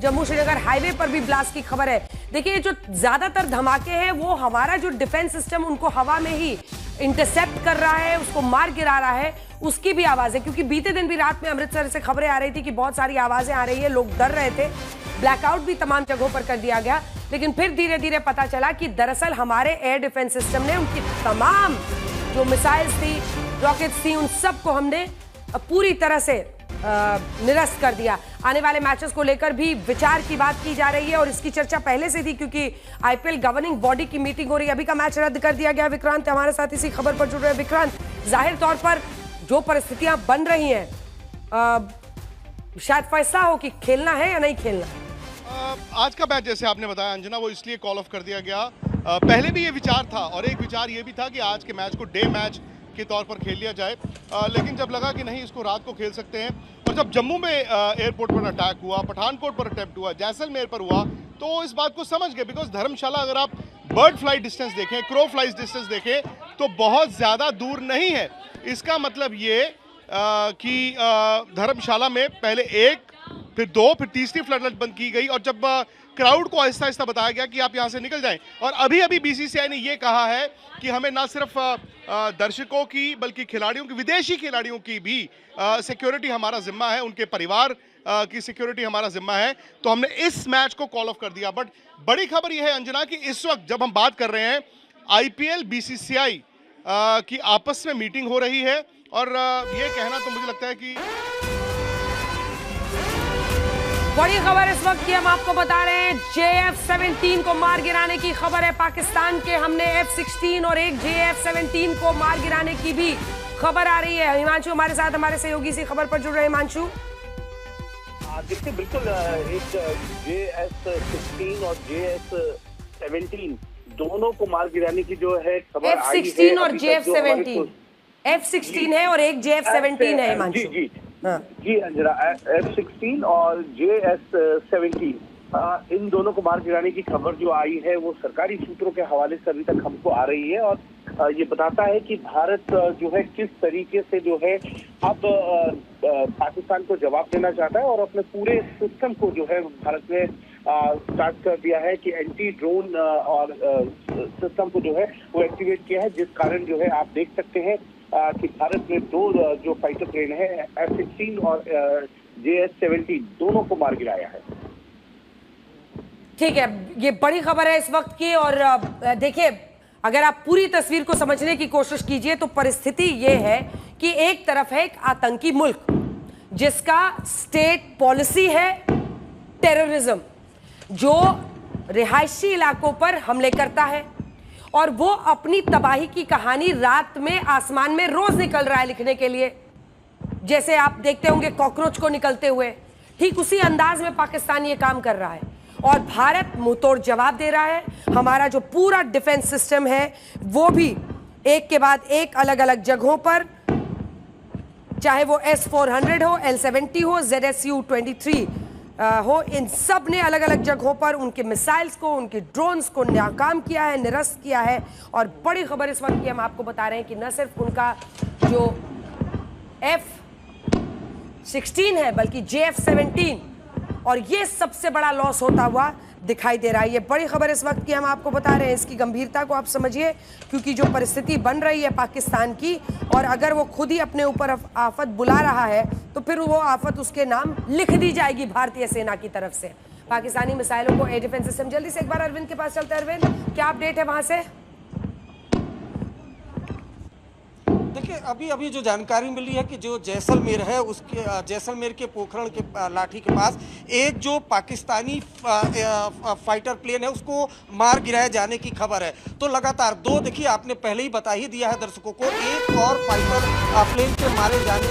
Jammu Srinagar highway पर भी blast की खबर है। देखिए, जो ज्यादातर धमाके हैं वो हमारा जो डिफेंस सिस्टम उनको हवा में ही इंटरसेप्ट कर रहा है, उसको मार गिरा रहा है, उसकी भी आवाज है। क्योंकि बीते दिन भी रात में अमृतसर से खबरें आ रही थी कि बहुत सारी आवाजें आ रही है, लोग डर रहे थे, ब्लैकआउट भी तमाम जगहों पर कर दिया गया। लेकिन फिर धीरे धीरे पता चला कि दरअसल हमारे एयर डिफेंस सिस्टम ने उनकी तमाम जो मिसाइल्स थी, रॉकेट्स थी, उन सबको हमने पूरी तरह से निरस्त कर दिया। आने वाले मैचेस को लेकर भी विचार की बात की जा रही है और इसकी चर्चा पहले से थी, क्योंकि आईपीएल गवर्निंग बॉडी की मीटिंग हो रही है। अभी का मैच रद्द कर दिया गया। विक्रांत हमारे साथ इसी खबर पर जुड़ रहे हैं। विक्रांत, जाहिर तौर पर जो परिस्थितियां बन रही हैं, शायद फैसला हो कि खेलना है या नहीं खेलना। आज का मैच जैसे आपने बताया अंजना, वो इसलिए कॉल ऑफ कर दिया गया। पहले भी ये विचार था और एक विचार ये भी था कि आज के मैच को डे मैच के तौर पर खेल लिया जाए, लेकिन जब लगा कि नहीं, इसको रात को खेल सकते हैं, और जब जम्मू में एयरपोर्ट पर अटैक हुआ, पठानकोट पर अटैक हुआ, जैसलमेर पर हुआ, तो इस बात को समझ गए। बिकॉज धर्मशाला अगर आप बर्ड फ्लाई डिस्टेंस देखें, क्रो फ्लाई डिस्टेंस देखें, तो बहुत ज़्यादा दूर नहीं है। इसका मतलब ये कि धर्मशाला में पहले एक, फिर दो, फिर तीसरी फ्लड बंद की गई, और जब क्राउड को आहिस्ता आहिस्ता बताया गया कि आप यहाँ से निकल जाएं। और अभी अभी बीसीसीआई ने ये कहा है कि हमें ना सिर्फ दर्शकों की बल्कि खिलाड़ियों की, विदेशी खिलाड़ियों की भी सिक्योरिटी हमारा जिम्मा है, उनके परिवार की सिक्योरिटी हमारा जिम्मा है। तो हमने इस मैच को कॉल ऑफ कर दिया। बट बड़ी खबर यह है अंजना कि इस वक्त जब हम बात कर रहे हैं, आईपीएल बीसीसीआई की आपस में मीटिंग हो रही है, और ये कहना तो मुझे लगता है कि बड़ी खबर इस वक्त की हम आपको बता रहे हैं। JF-17 को मार गिराने की खबर है पाकिस्तान के। हमने F-16 और एक JF-17 को मार गिराने की भी खबर आ रही है। हिमांशु हमारे साथ, हमारे सहयोगी इसी खबर पर जुड़ रहे हैं। हिमांशु, देखिए, बिल्कुल एक JF-16 और JF-17 दोनों को मार गिराने की जो है खबर F-16 और JF-17, F-16 है और एक JF-17 है। हिमांशु जी अंजना, F-16 और JS-17 इन दोनों को मार गिराने की खबर जो आई है वो सरकारी सूत्रों के हवाले से अभी तक हमको आ रही है, और ये बताता है कि भारत जो है किस तरीके से जो है अब पाकिस्तान को जवाब देना चाहता है, और अपने पूरे सिस्टम को जो है भारत ने स्टार्ट कर दिया है कि एंटी ड्रोन और सिस्टम को जो है वो एक्टिवेट किया है, जिस कारण जो है आप देख सकते हैं कि भारत ने दो जो फाइटर प्लेन है F-16 और JS-17 दोनों को मार गिराया है। ठीक है, ये बड़ी खबर है इस वक्त की। और देखिए, अगर आप पूरी तस्वीर को समझने की कोशिश कीजिए तो परिस्थिति ये है कि एक तरफ है एक आतंकी मुल्क जिसका स्टेट पॉलिसी है टेररिज्म, जो रिहायशी इलाकों पर हमले करता है, और वो अपनी तबाही की कहानी रात में आसमान में रोज निकल रहा है लिखने के लिए। जैसे आप देखते होंगे कॉकरोच को निकलते हुए, ठीक उसी अंदाज में पाकिस्तान ये काम कर रहा है, और भारत मुंहतोड़ जवाब दे रहा है। हमारा जो पूरा डिफेंस सिस्टम है वो भी एक के बाद एक अलग अलग जगहों पर, चाहे वो S-400 हो, L-70 हो, ZSU-23 हो, इन सब ने अलग अलग जगहों पर उनके मिसाइल्स को, उनके ड्रोन्स को नाकाम किया है, निरस्त किया है। और बड़ी खबर इस वक्त की हम आपको बता रहे हैं कि न सिर्फ उनका जो F-16 है बल्कि JF-17, और ये सबसे बड़ा लॉस होता हुआ दिखाई दे रहा है। ये बड़ी खबर इस वक्त की हम आपको बता रहे हैं। इसकी गंभीरता को आप समझिए, क्योंकि जो परिस्थिति बन रही है पाकिस्तान की, और अगर वो खुद ही अपने ऊपर आफत बुला रहा है तो फिर वो आफत उसके नाम लिख दी जाएगी भारतीय सेना की तरफ से। पाकिस्तानी मिसाइलों को एयर डिफेंस सिस्टम, जल्दी से एक बार अरविंद के पास चलते हैं। अरविंद, क्या अपडेट है वहां से? देखिए, अभी जो जानकारी मिली है कि जो जैसलमेर है, उसके जैसलमेर के पोखरण के लाठी के पास एक जो पाकिस्तानी फाइटर प्लेन है उसको मार गिराए जाने की खबर है। तो लगातार दो, देखिए आपने पहले ही बता ही दिया है दर्शकों को, एक और फाइटर प्लेन के मारे जाने